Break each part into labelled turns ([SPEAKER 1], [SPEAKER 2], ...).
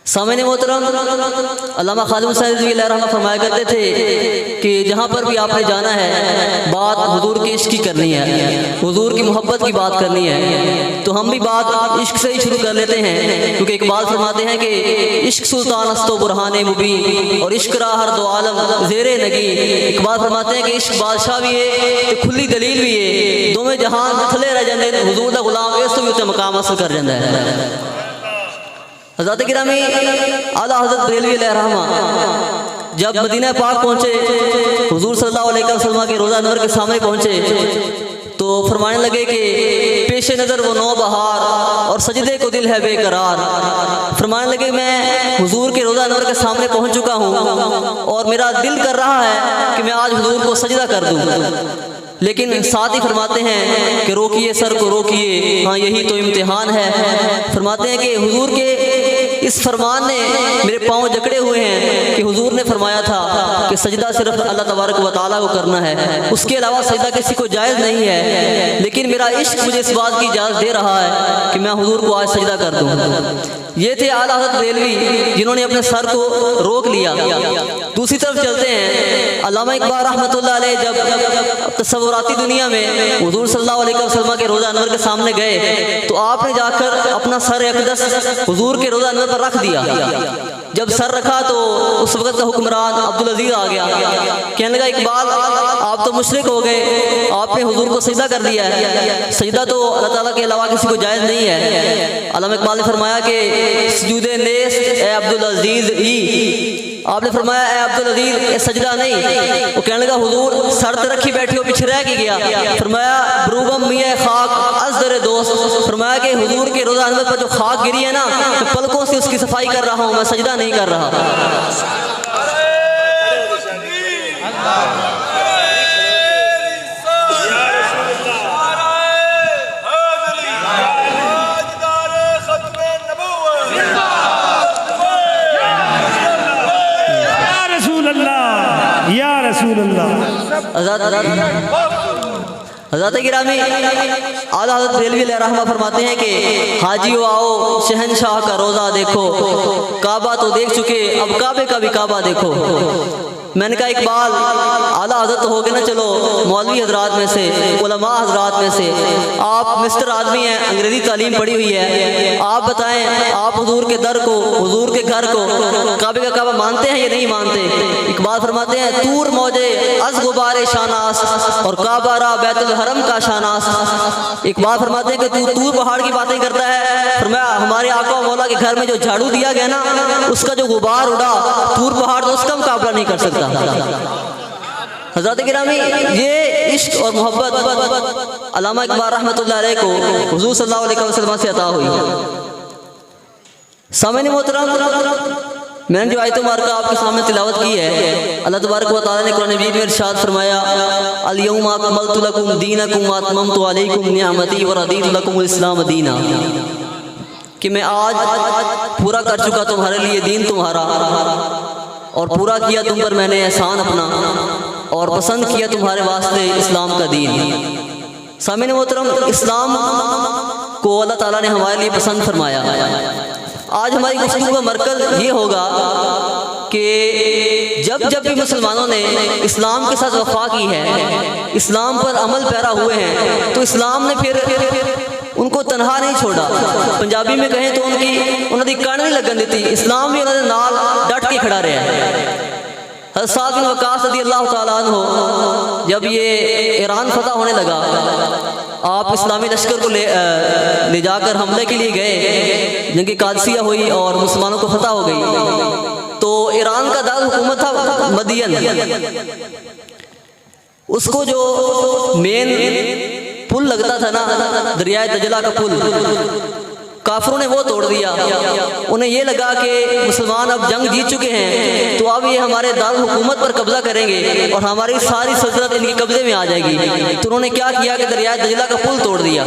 [SPEAKER 1] सामने मोहतरम अल्लामा खालिद साहब फरमाया करते थे कि जहाँ पर भी आपने जाना है बात हुजूर के इश्क की करनी है, हुजूर की मोहब्बत की बात करनी है। तो हम भी बात इश्क से ही शुरू कर लेते हैं, क्योंकि इकबाल फरमाते हैं कि इश्क सुल्तान अस्तो बुरहाने मुबीन और इश्क रा हर दो आलम ज़ेरे नगी। इकबाल फरमाते हैं कि इश्क बादशाह भी है तो खुली दलील भी है, दोवें जहान थले रह जाते हुजूर दा गुलाम इस तो भी उत्ते मकाम हासिल कर जाता है। हज़रत गिरामी आला हज़रत बरेलवी अलैहिर्रहमा जब मदीना पाक पहुँचे, हुजूर सल्लल्लाहु अलैहि वसल्लम के रोज़ा नूर के सामने पहुँचे तो फरमाने लगे कि पेश नज़र वो नौ बहार और सजदे को दिल है बेकरार। फरमाने लगे मैं हुजूर के रोज़ा नूर के सामने पहुँच चुका हूँ और मेरा दिल कर रहा है कि मैं आज हुजूर को सजदा कर दूँ, लेकिन साथ ही फरमाते हैं कि रोकिए सर को रोकिए, हाँ यही तो इम्तिहान है। फरमाते हैं कि हुजूर के इस फरमान ने मेरे पाँव जकड़े हुए हैं कि हुजूर ने फरमाया था कि सजदा सिर्फ अल्लाह तबारक व तआला को करना है, उसके अलावा सजदा किसी को जायज़ नहीं है। लेकिन मेरा इश्क मुझे इस बात की इजाज़त दे रहा है कि मैं हुजूर को आज सजदा कर दूँ। ये थे आला हज़रत बरेलवी जिन्होंने अपने सर को रोक लिया। दूसरी तरफ चलते हैं, अल्लामा इकबाल रहमतुल्लाह अलैह जब तसव्वुराती दुनिया में हुजूर सल्लल्लाहु अलैहि वसल्लम के रोज़ा अनवर के सामने गए तो आपने जाकर अपना सर अक़दस हुजूर के रोज़ा अनवर पर रख दिया। जब सर रखा तो उस वक्त का हुक्मरान अब्दुल अजीज आ गया, कहने लगा इकबाल आप तो मुशरिक हो गए, आपने हुजूर को सजदा कर दिया है, सजदा तो अल्लाह ताला के अलावा किसी को जायज़ नहीं है। अल्लामा इकबाल ने फरमाया कि सुजूदे नेस्त ए अब्दुल अजीज ही, आपने फरमाया ए अब्दुल अजीज सजदा नहीं। वो कहने लगा हुजूर सर तो रखी बैठी हो पीछे रह के गया। फरमाया ब्रूबम मियाँ खाक अज़दर दोस्त, फरमाया कि हुजूर के रोज़ा अनवर पर जो खाक गिरी है ना, मैं पलकों से उसकी सफाई कर रहा हूँ, मैं सजदा नहीं कर रहा। हज़रत गिरामी आला हज़रत बरेलवी अलैहिर्रहमा फरमाते हैं कि हाजियो आओ शहनशाह का रोज़ा देखो, काबा तो देख चुके अब काबे का भी काबा देखो। मैंने कहा इकबाल आला हज़रत हो गए ना, चलो मौलवी हजरात में से, उलमा हजरात में से, आप मिस्टर आदमी हैं, अंग्रेज़ी तालीम पढ़ी हुई है, आप बताएं आप हुजूर के दर को, हुजूर के घर को, काबे का काबा मानते हैं या नहीं मानते? इकबाल फरमाते हैं तूर मौजे अज़ गुबारे शानास और काबा रा बैतुल हरम का शानास। इकबाल फरमाते हैं कि तू तूर पहाड़ की बातें करता है, फरमाया हमारे आका मौला के घर में जो झाड़ू दिया गया ना, उसका जो गुबार उड़ा, तूर पहाड़ तो उसका मुकाबला नहीं कर सकता। हज़रत गिरामी ये इश्क और मोहब्बत अल्लामा इकबाल रहमतुल्लाह अलैह को हुजूर सल्लल्लाहु अलैहि वसल्लम से अता हुई। सामने मोहतरम मैंने जो आयत मुबारका आपके सामने तिलावत की है, अल्लाह तबारक व तआला ने कुरान मजीद में इरशाद फरमाया अल यौमा अकमलतु लकुम दीनकुम व अतममतु अलैकुम निअमती व रदीतु लकुमुल इस्लाम दीना, कि मैं आज पूरा कर चुका तुम्हारे लिए दीन तुम्हारा और पूरा किया तुम पर मैंने एहसान अपना और पसंद किया तुम्हारे वास्ते इस्लाम का दीन। सामने मोहतरम इस्लाम को अल्लाह ताला ने हमारे लिए पसंद फरमाया। आज हमारी गुफ्तगू का मरकज़ ये होगा कि जब जब भी मुसलमानों ने इस्लाम के साथ वफा की है, इस्लाम पर अमल पैरा हुए हैं, तो इस्लाम ने फिर उनको तनहा नहीं छोड़ा। पंजाबी में कहें तो उन्होंने कण नहीं लगन दी, इस्लाम भी उन्होंने नाल डट के खड़ा रहा है। हज़रत साद बिन वक़ास रज़ियल्लाहु तआला अन्हु जब ये ईरान फतह होने लगा, आप इस्लामी लश्कर को ले जाकर हमले के लिए गए, जंग कादसिया हुई और मुसलमानों को फतह हो गई। तो ईरान का दारुल हुकूमत था मदियन, उसको जो मेन पुल लगता था ना दरियाए दजला का पुल, काफिरों ने वो तोड़ दिया। उन्हें ये लगा कि मुसलमान अब जंग जीत चुके हैं तो अब ये हमारे दारुल हुकूमत पर कब्जा करेंगे और हमारी सारी सल्तनत इनके कब्जे में आ जाएगी। तो उन्होंने क्या किया कि दरियाए दजला का पुल तोड़ दिया।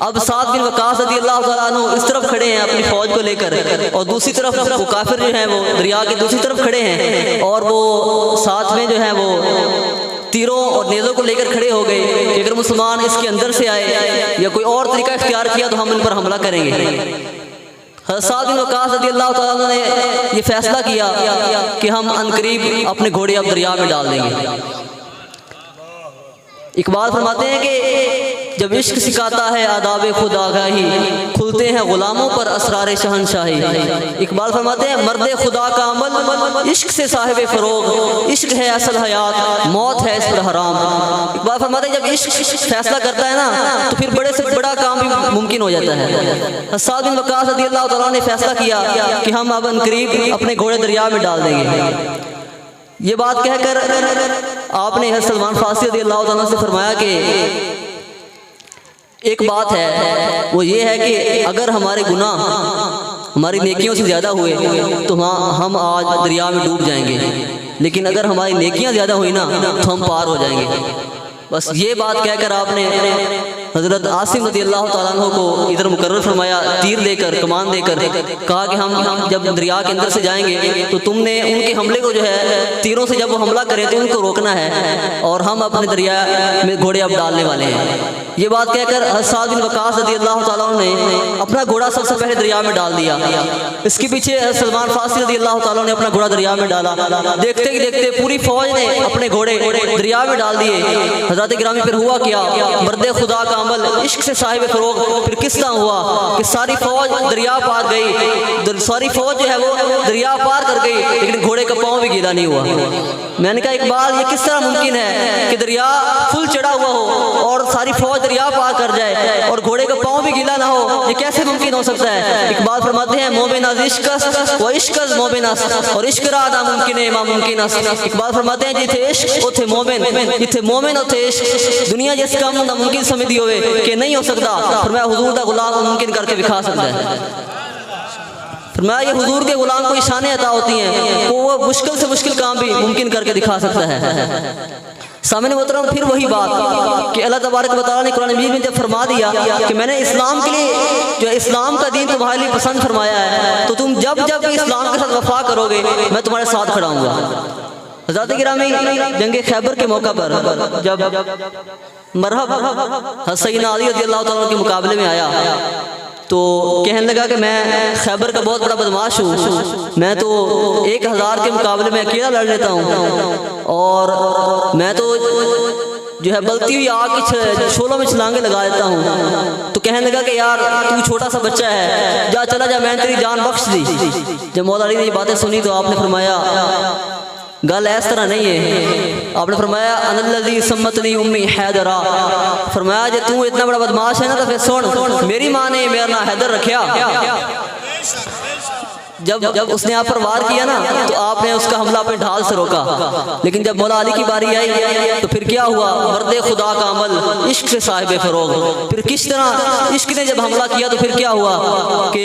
[SPEAKER 1] अब साद बिन वक़ास रज़ियल्लाहु तआला अन्हु इस तरफ खड़े हैं अपनी फौज को लेकर और दूसरी तरफ वो काफिर जो हैं वो दरिया की दूसरी तरफ खड़े हैं और वो साथ में जो है वो तीरों और नेज़ों को लेकर खड़े हो गए कि अगर मुसलमान इसके अंदर से आए या कोई और तरीका इख्तियार किया तो हम इन पर हमला करेंगे। हज़रत साद बिन वक़ास रज़ियल्लाहु तआला अन्हु ने ये फैसला किया कि हम अनकरीब अपने घोड़े अब दरिया में डाल देंगे। इकबाल फरमाते हैं कि जब इश्क सिखाता है आदाब खुद आगाही, खुलते हैं गुलामों पर असरार शहनशाही। इकबाल फरमाते हैं मर्द खुदा का अमल इश्क से साहिब फरोग, इश्क है असल हयात, मौत है इस पर हराम। इकबाल फरमाते हैं जब इश्क फैसला करता है ना तो फिर बड़े से बड़ा काम भी मुमकिन हो जाता है। साद बिन वक़ास रज़ियल्लाहु तआला ने फैसला किया कि हम अब अनकरीब अपने घोड़े दरिया में डाल देंगे। ये बात कहकर आपने हज़रत सलमान फारसी रज़ियल्लाहु ताला से फरमाया कि एक बात है, वो ये है कि अगर हमारे गुनाह हमारी नेकियों से ज़्यादा हुए तो हम आज दरिया में डूब जाएंगे, लेकिन अगर हमारी नेकियां ज़्यादा हुई ना तो हम पार हो जाएंगे। बस ये बात कहकर आपने हज़रत आसिम रज़ियल्लाहु ताला अन्हु को इधर मुकर्रर फरमाया, तीर देकर, कमान देकर, कहा कि हम जब दरिया के अंदर से जाएंगे तो तुमने उनके हमले को जो है तीरों से जब वो हमला करें तो उनको रोकना है, और हम अपने दरिया में घोड़े अब डालने वाले हैं। ये बात कहकर साद बिन वक़ास रज़ियल्लाहु ताला अन्हु ने अपना घोड़ा सबसे पहले दरिया में डाल दिया। इसके पीछे सलमान फारसी रज़ियल्लाहु ताला ने अपना घोड़ा दरिया में डाला। देखते ही देखते पूरी फौज ने अपने घोड़े दरिया में डाल दिए। हज़रत गिरामी फिर हुआ क्या, मर्द खुदा का अमल इश्क से साहिब फरोग फिर किस तरह हुआ कि सारी फौज दरिया पार गई, सारी फौज जो है वो दरिया पार कर गई, लेकिन घोड़े का पाँव भी गीला नहीं हुआ। मैंने कहा इकबाल ये किस तरह मुमकिन है कि दरिया फुल चढ़ा हुआ हो और सारी फौज दरिया पार कर जाए और घोड़े का पाँव भी गीला ना हो, ये कैसे मुमकिन हो सकता है। इकबाल फरमाते हैं मोमिनस इश्क व इश्क मोमिनस, और इश्क रहा नामुमकिन है मामुमकिन। इकबाल फरमाते हैं जिथे इश्क उथे मोमिन, जिथे मोमिन उथे इश्क। दुनिया जिस काम नामुमकिन समझदी होवे कि नहीं हो सकता, फरमाया हुजूर दा गुलाम मुमकिन करके दिखा सकता है। फरमाया ये हुजूर के गुलाम को शानें अता होती हैं, वो मुश्किल से मुश्किल काम भी मुमकिन करके दिखा सकता है। सामने मोहतरम फिर वही बात कि अल्लाह तबारक व तआला ने कुरान मजीद में जब फरमा दिया कि मैंने इस्लाम के लिए जो इस्लाम का दीन तुम्हारे लिए पसंद फरमाया है, तो तुम जब जब इस्लाम के साथ वफा करोगे मैं तुम्हारे साथ खड़ा हूँगा। हज़रत गिरामी जंग खैबर के मौका पर जब मरहब सैयदना अली रज़ियल्लाहु ताला के मुकाबले में आया तो कहने लगा कि मैं खैबर का बहुत बड़ा बदमाश हूँ, मैं तो 1000 के मुकाबले में अकेला लड़ लेता हूँ, और मैं तो जो है बलती हुई आग की शोलों में छलांगे लगा देता हूँ। तो कहने लगा कि यार तू छोटा सा बच्चा है, जा चला जा, मैंने तेरी जान बख्श दी। जब मौला अली ने ये बातें सुनी तो आपने फरमाया गल इस तरह नहीं है। आपने फरमाया अनल्लज़ी सम्मतनी उम्मी हैदरा, फरमाया जे तू इतना बड़ा बदमाश है ना तो फिर सुन, मेरी माँ ने मेरा नाम हैदर रखा। जब उसने आप पर वार किया ना तो आपने उसका हमला अपने ढाल से रोका, लेकिन जब मौला अली की बारी आई तो फिर क्या हुआ, मर्द खुदा का अमल इश्क से साहिब फरोग। फिर किस तरह इश्क ने जब हमला किया तो फिर क्या हुआ कि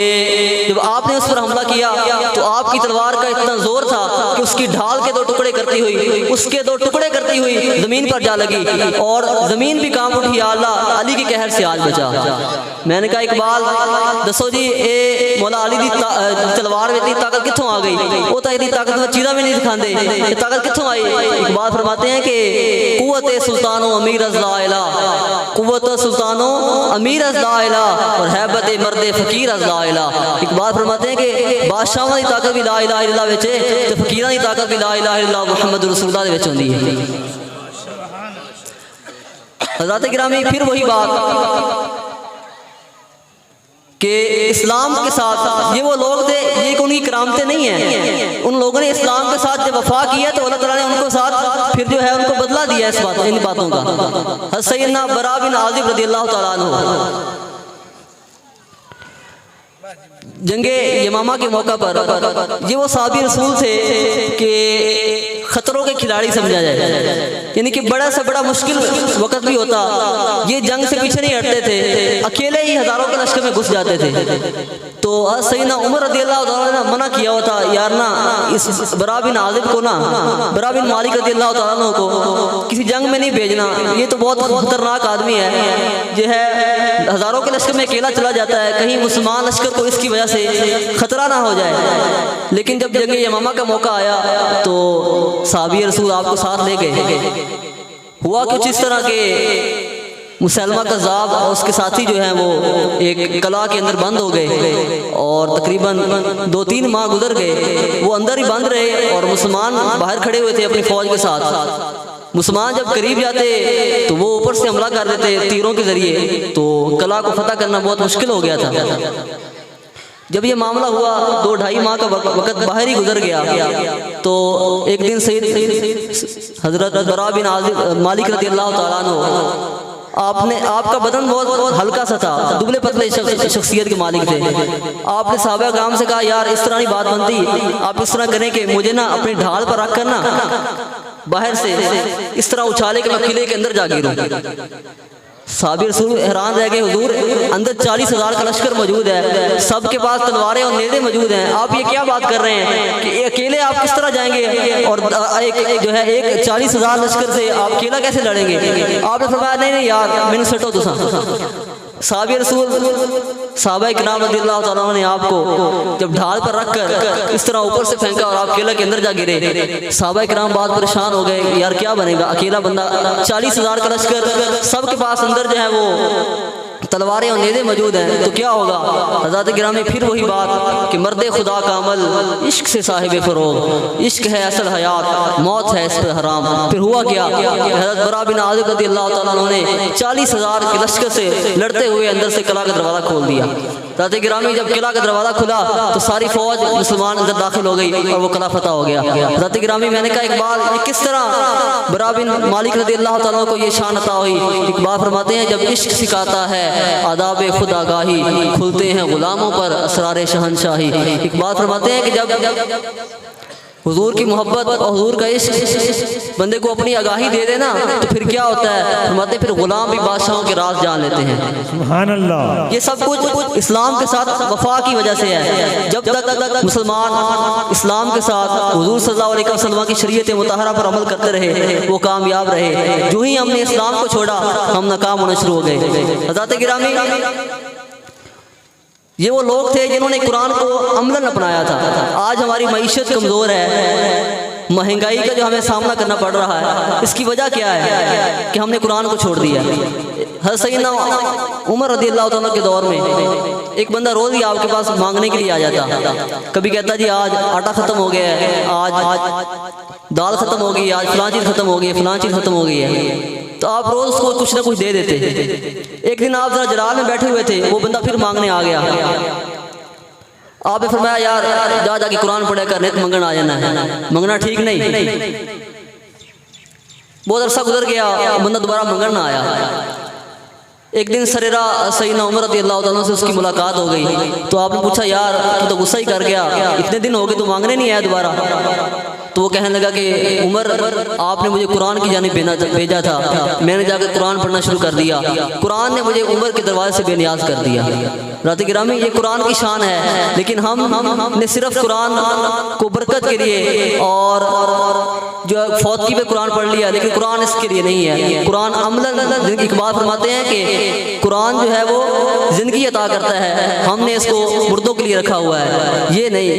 [SPEAKER 1] जब आपने उस पर हमला किया तो आपकी तलवार का इतना जोर था कि उसकी ढाल के 2 टुकड़े करती हुई, उसके 2 टुकड़े करती हुई जमीन पर जा लगी और जमीन भी कांप उठी। अल्लाह अली की कहर से आज बचा। मैंने कहा इकबाल दसो जी ए मौला अली दी तलवार में इतनी ताकत कित्थों आ गई, वो तो इतनी ताकत में चीज़ा भी नहीं दिखाते, ये ताकत कित्थों आई। इकबाल फरमाते हैं कि कुव्वत सुल्तानो अमीर अज़ला, कुव्वत सुल्तानो अमीर अज़ला और हैबत मर्द फकीर अज़ला। इकबाल फरमाते हैं कि बादशाहों की ताकत भी ला इलाहा इल्लल्लाह विच है ते फकीरां की ताकत भी ला इलाहा इल्लल्लाह मुहम्मद रसूलुल्लाह दे विच होंदी है। हज़रत गिरामी फिर वही बात कि इस्लाम के साथ ये वो लोग थे, ये उनकी करामतें नहीं हैं, उन लोगों ने इस्लाम के साथ जब वफा किया तो अल्लाह ताला ने उनको साथ फिर जो है उनको बदला दिया इस बात इन बातों का। सैयदना बरा बिन आज़िब रज़ियल्लाहु ताला अन्हु जंगे यमामा के मौका पर ये वो साहबी रसूल थे कि खतरों के खिलाड़ी समझा जाए, यानी कि बड़ा से बड़ा मुश्किल वक्त भी होता ये जंग से पीछे नहीं हटते थे, अकेले ही हज़ारों के लश्कर में घुस जाते थे। तो सैयदना उमर रज़ियल्लाहु ताला ने मना किया हुआ था यार ना इस बरा बिन आज़िब को ना, बरा बिन मालिक रज़ियल्लाहु ताला को किसी जंग में नहीं भेजना, ये तो बहुत खतरनाक आदमी है, जो है हज़ारों के लश्कर में अकेला चला जाता है, कहीं मुसलमान लश्कर को इसकी वजह से खतरा ना हो जाए। लेकिन जब जंग यमामा का मौका आया तो साहबी रसूल आपको साथ ले गए। हुआ कुछ इस तरह के मुसलमा कज़्ज़ाब और उसके साथी जो हैं वो एक कला के अंदर बंद हो गए और तकरीबन 2-3 माह गुजर गए। वो अंदर ही बंद रहे और मुसलमान बाहर खड़े हुए थे अपनी फ़ौज के साथ। मुसलमान जब करीब जाते तो वो ऊपर से हमला कर देते तीरों के ज़रिए, तो कला को फतह करना बहुत मुश्किल हो गया था। जब ये मामला हुआ 2-2.5 माह का वक़्त बाहर ही गुजर गया, तो एक दिन सैयद हज़रत बरा बिन आज़िब मालिक रज़ियल्लाहु तआला अन्हु, आपका बदन बहुत हल्का सा था, दुबले पतले शख्सियत के मालिक थे। आपने सहाबा किराम से कहा यार इस तरह नहीं बात बनती, आप इस तरह करें कि मुझे ना अपनी ढाल पर रख कर ना बाहर से इस तरह उछाले कि मैं किले के अंदर जा गिरूं। साहबी रसूल हैरान रह गए, हुजूर अंदर 40,000 का लश्कर मौजूद है, सबके पास तलवारें और नेज़े मौजूद हैं, आप ये क्या बात कर रहे हैं कि अकेले आप किस तरह जाएंगे और एक जो है एक 40,000 लश्कर से आप अकेला कैसे लड़ेंगे? आपने फरमाया नहीं यार मैंने सटो तुसा। साहबी रसूल सहाबा किराम रज़ियल्लाहु तआला अन्हुम ने आपको जब ढाल पर रखकर इस तरह ऊपर से फेंका और आप केला के अंदर जा गिरे, सहाबा किराम बहुत परेशान हो गए, यार क्या बनेगा, अकेला बंदा 40,000 का लश्कर, सबके पास अंदर जो है वो तलवारें और नेज़े मौजूद हैं, तो क्या होगा? हज़रत गिरामी फिर वही बात कि मर्द खुदा का अमल इश्क से साहिब फ़रोग़, इश्क है असल हयात, मौत है इस पर हराम। फिर हुआ क्या? हज़रत बरा बिन आज़िब रज़ियल्लाहु तआला अन्हु ने 40,000 के लश्कर से लड़ते हुए अंदर से किला का दरवाज़ा खोल दिया। हज़रत गिरामी जब किला का दरवाज़ा खुला तो सारी फ़ौज मुसलमान अंदर दाखिल हो गई और वो किला फतह हो गया। हज़रत गिरामी मैंने कहा इकबाल ये किस तरह बरा बिन मालिक रज़ियल्लाहु तआला अन्हु को ये शान अता हुई? इकबाल फरमाते हैं जब इश्क सिखाता है आदाब खुद आगाही, खुलते हैं गुलामों पर असरार शहनशाही। इकबाल फरमाते हैं कि जब हुजूर की मोहब्बत और हुजूर का इश्क बंदे को अपनी आगाही दे देना तो फिर क्या होता है? फरमाते फिर गुलाम भी बादशाहों के राज जान लेते हैं। सुभान अल्लाह। ये सब कुछ इस्लाम के साथ वफा की वजह से है। जब तक मुसलमान इस्लाम के साथ हुजूर सल्लल्लाहु अलैहि वसल्लम की शरीयत मुतहरा पर अमल करते रहे वो कामयाब रहे। जो ही हमने इस्लाम को छोड़ा हम नाकाम होना शुरू हो गए। हज़रत गिरामी ये वो लोग थे जिन्होंने कुरान को अमलन अपनाया था। आज हमारी मईशत कमज़ोर है, महंगाई का जो हमें सामना करना पड़ रहा है, इसकी वजह क्या है कि हमने कुरान को छोड़ दिया। हज़रत सैयदना उमर रज़ियल्लाहु तआला के दौर में एक बंदा रोज़ ही आपके पास मांगने के लिए आ जाता। कभी कहता जी आज आटा ख़त्म हो गया है, आज दाल ख़त्म हो गई, आज फलां चीज़ ख़त्म हो गई है, फलां चीज़ ख़त्म हो गई है, तो आप रोज़ उसको कुछ ना कुछ दे देते। एक दिन आप जरा जलाल में बैठे हुए थे, वो बंदा फिर मांगने आ गया। आपने फरमाया यार जा जाके कुरान पढ़ा कर, नहीं तो मंगना आ जाना है, मंगना ठीक नहीं। बहुत अरसा गुजर गया, बंदा दोबारा मंगन ना आया। एक दिन सरेरा सैयदना उमर रज़ियल्लाहु तआला से उसकी मुलाकात हो गई, तो आपने पूछा यार तू तो गुस्सा ही कर गया, इतने दिन हो गए तो मांगने नहीं आया दोबारा। तो वो कहने लगा कि उमर आपने मुझे कुरान की जानिब भेजा था, मैंने जाकर कुरान पढ़ना शुरू कर दिया, कुरान ने मुझे उमर के दरवाजे से बेनियाज कर दिया। रात गिरामी ये कुरान की शान है, लेकिन हमने सिर्फ कुरान को बरकत के लिए और जो फौतगी पे कुरान पढ़ लिया, लेकिन कुरान इसके लिए नहीं है। कुरान अमलन इकबाल फरमाते हैं कि कुरान जो है वो ज़िंदगी अता करता है, हमने इसको मुर्दों के लिए रखा हुआ है, ये नहीं।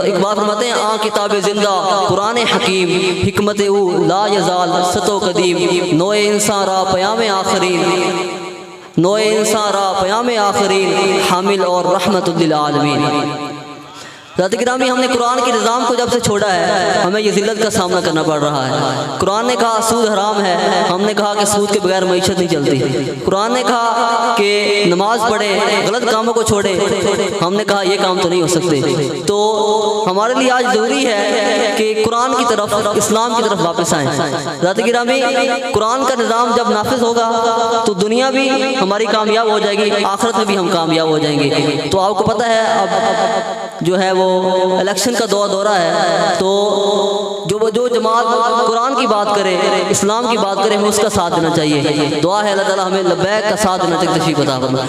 [SPEAKER 1] इकबाल फरमाते हैं आ किताब जिंदा कुरान हकीम, हिकमत उ ला यज़ाल सतो कदीम, नोए इंसान रा पयाम आखरीन, नोए इंसान रा पयाम आखरीन, हामिल और रहमतुल लिल आलमीन। ज़ात गिरामी हमने कुरान के निज़ाम को जब से छोड़ा है हमें ये ज़िल्लत का सामना करना पड़ रहा है। कुरान ने कहा सूद हराम है, हमने कहा कि सूद के बगैर मईशत नहीं चलती। कुरान ने कहा कि नमाज पढ़े, गलत कामों को छोड़े, हमने कहा ये काम तो नहीं हो सकते। तो हमारे लिए आज ज़रूरी है कि कुरान की तरफ, इस्लाम की तरफ वापस आएँ। ज़ात गिरामी कुरान का निज़ाम जब नाफिज होगा तो दुनिया भी हमारी कामयाब हो जाएगी, आखिरत में भी हम कामयाब हो जाएंगे। तो आपको पता है अब जो है वो इलेक्शन का दौरा है, तो जो जमात कुरान की बात करे, इस्लाम की बात करे, हमें उसका साथ देना चाहिए। दुआ है अल्लाह ताला हमें लब्बैक का साथ देना चाहिए। तशरीफ अता फरमाए।